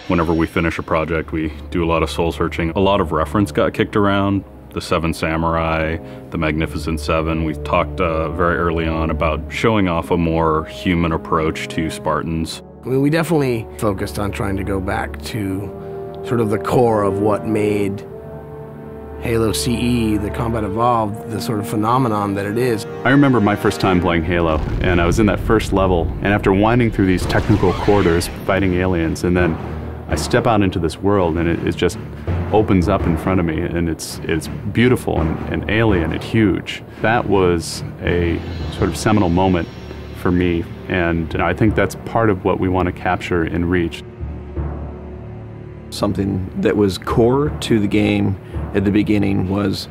Whenever we finish a project, we do a lot of soul searching. A lot of reference got kicked around. The Seven Samurai, the Magnificent Seven. We talked very early on about showing off a more human approach to Spartans. I mean, we definitely focused on trying to go back to sort of the core of what made Halo CE, the Combat Evolved, the sort of phenomenon that it is. I remember my first time playing Halo, and I was in that first level, and after winding through these technical corridors, fighting aliens, and then I step out into this world, and it just opens up in front of me, and it's beautiful and alien and huge. That was a sort of seminal moment for me, and I think that's part of what we want to capture in Reach. Something that was core to the game at the beginning was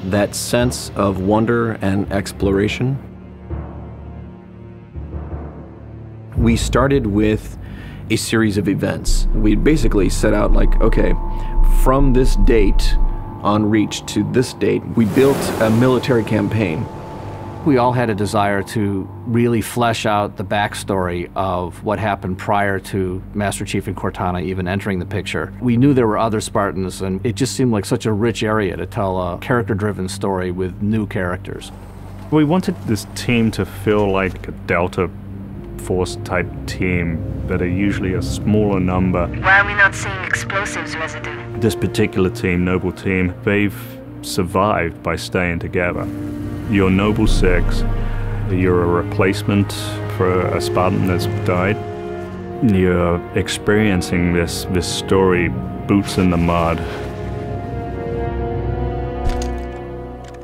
that sense of wonder and exploration. We started with a series of events. We basically set out like, okay, from this date on Reach to this date, we built a military campaign. We all had a desire to really flesh out the backstory of what happened prior to Master Chief and Cortana even entering the picture. We knew there were other Spartans, and it just seemed like such a rich area to tell a character-driven story with new characters. We wanted this team to feel like a Delta Force type team that are usually a smaller number. Why are we not seeing explosives residue? This particular team, Noble Team, they've survived by staying together. You're Noble 6, you're a replacement for a Spartan that's died. You're experiencing this story, boots in the mud.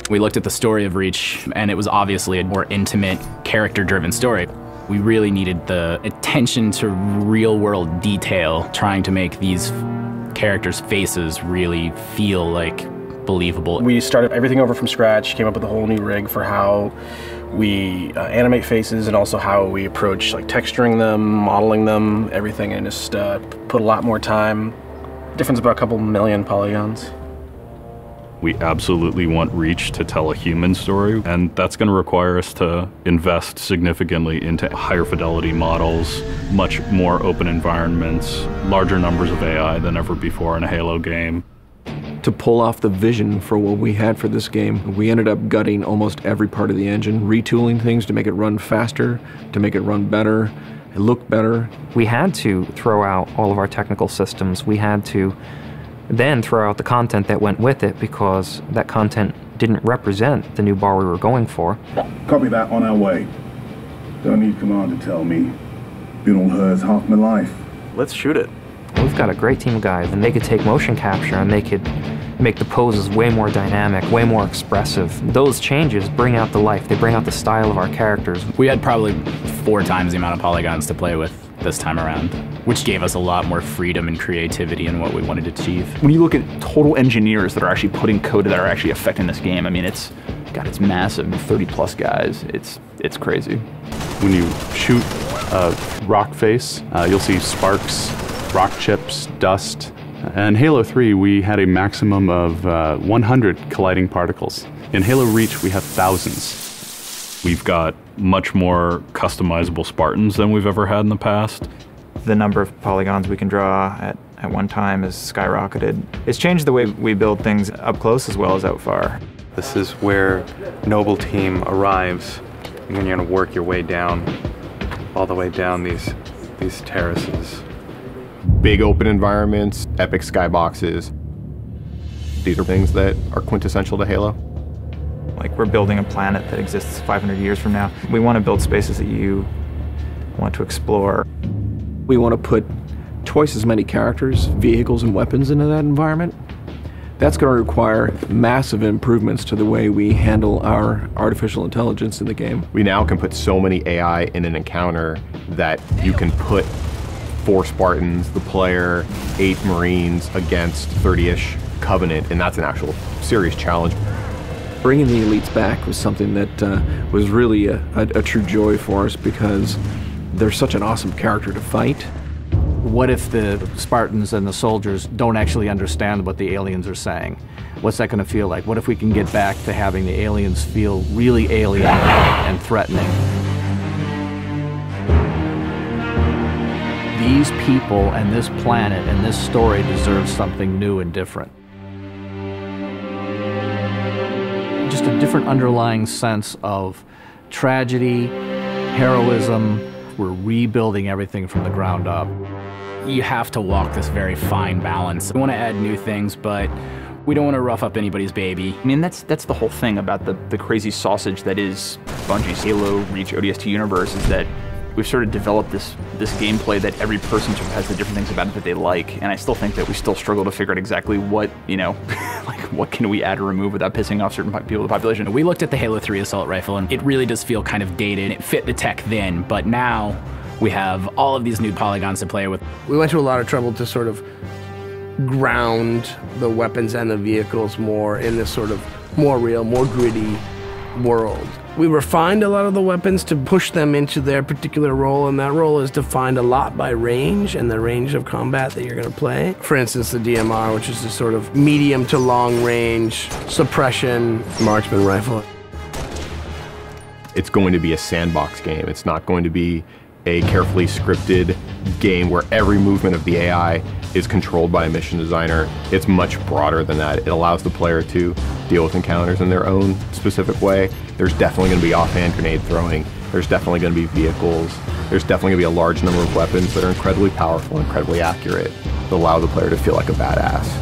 We looked at the story of Reach, and it was obviously a more intimate, character-driven story. We really needed the attention to real-world detail, trying to make these characters' faces really feel like believable. We started everything over from scratch, came up with a whole new rig for how we animate faces and also how we approach like texturing them, modeling them, everything, and just put a lot more time. Difference about a couple million polygons. We absolutely want Reach to tell a human story, and that's going to require us to invest significantly into higher fidelity models, much more open environments, larger numbers of AI than ever before in a Halo game. To pull off the vision for what we had for this game, we ended up gutting almost every part of the engine, retooling things to make it run faster, to make it run better, it looked better. We had to throw out all of our technical systems. We had to then throw out the content that went with it because that content didn't represent the new bar we were going for. Copy that, on our way. Don't need command to tell me. Been on hers half my life. Let's shoot it. We've got a great team of guys, and they could take motion capture and they could make the poses way more dynamic, way more expressive. Those changes bring out the life, they bring out the style of our characters. We had probably 4 times the amount of polygons to play with this time around, which gave us a lot more freedom and creativity in what we wanted to achieve. When you look at total engineers that are actually putting code that are actually affecting this game, I mean, it's massive, 30+ guys. It's crazy. When you shoot a rock face, you'll see sparks, rock chips, dust. In Halo 3, we had a maximum of 100 colliding particles. In Halo Reach, we have thousands. We've got much more customizable Spartans than we've ever had in the past. The number of polygons we can draw at one time has skyrocketed. It's changed the way we build things up close as well as out far. This is where Noble Team arrives, and then you're going to work your way down, all the way down these terraces. Big open environments, epic skyboxes. These are things that are quintessential to Halo. Like, we're building a planet that exists 500 years from now. We want to build spaces that you want to explore. We want to put twice as many characters, vehicles, and weapons into that environment. That's going to require massive improvements to the way we handle our artificial intelligence in the game. We now can put so many AI in an encounter that you can put 4 Spartans, the player, 8 Marines against 30-ish Covenant, and that's an actual serious challenge. Bringing the elites back was something that was really a true joy for us because they're such an awesome character to fight. What if the Spartans and the soldiers don't actually understand what the aliens are saying? What's that going to feel like? What if we can get back to having the aliens feel really alien and threatening? The these people and this planet and this story deserve something new and different. Just a different underlying sense of tragedy, heroism. We're rebuilding everything from the ground up. You have to walk this very fine balance. We want to add new things, but we don't want to rough up anybody's baby. I mean, that's the whole thing about the crazy sausage that is Bungie's Halo Reach ODST universe, is that we've sort of developed this gameplay that every person sort of has the different things about it that they like, and I still think that we still struggle to figure out exactly what, you know, like what can we add or remove without pissing off certain people in the population. We looked at the Halo 3 assault rifle, and it really does feel kind of dated. It fit the tech then, but now we have all of these new polygons to play with. We went to a lot of trouble to sort of ground the weapons and the vehicles more in this sort of more real, more gritty world. We refined a lot of the weapons to push them into their particular role, and that role is defined a lot by range and the range of combat that you're going to play. For instance, the DMR, which is a sort of medium to long range suppression marksman rifle. It's going to be a sandbox game. It's not going to be a carefully scripted game where every movement of the AI is controlled by a mission designer. It's much broader than that. It allows the player to deal with encounters in their own specific way. There's definitely going to be offhand grenade throwing. There's definitely going to be vehicles. There's definitely going to be a large number of weapons that are incredibly powerful, incredibly accurate, that allow the player to feel like a badass.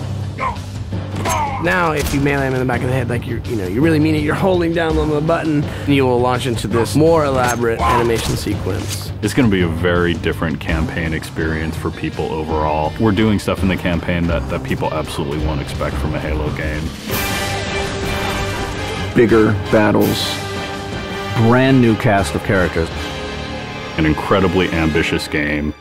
Now, if you melee him in the back of the head, like you really mean it, you're holding down on the button, and you will launch into this more elaborate animation sequence. It's going to be a very different campaign experience for people overall. We're doing stuff in the campaign that people absolutely won't expect from a Halo game. Bigger battles. Brand new cast of characters. An incredibly ambitious game.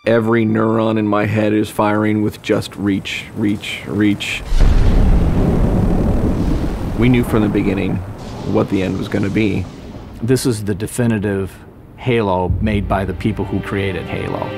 Every neuron in my head is firing with just reach, reach, reach. We knew from the beginning what the end was going to be. This is the definitive Halo made by the people who created Halo.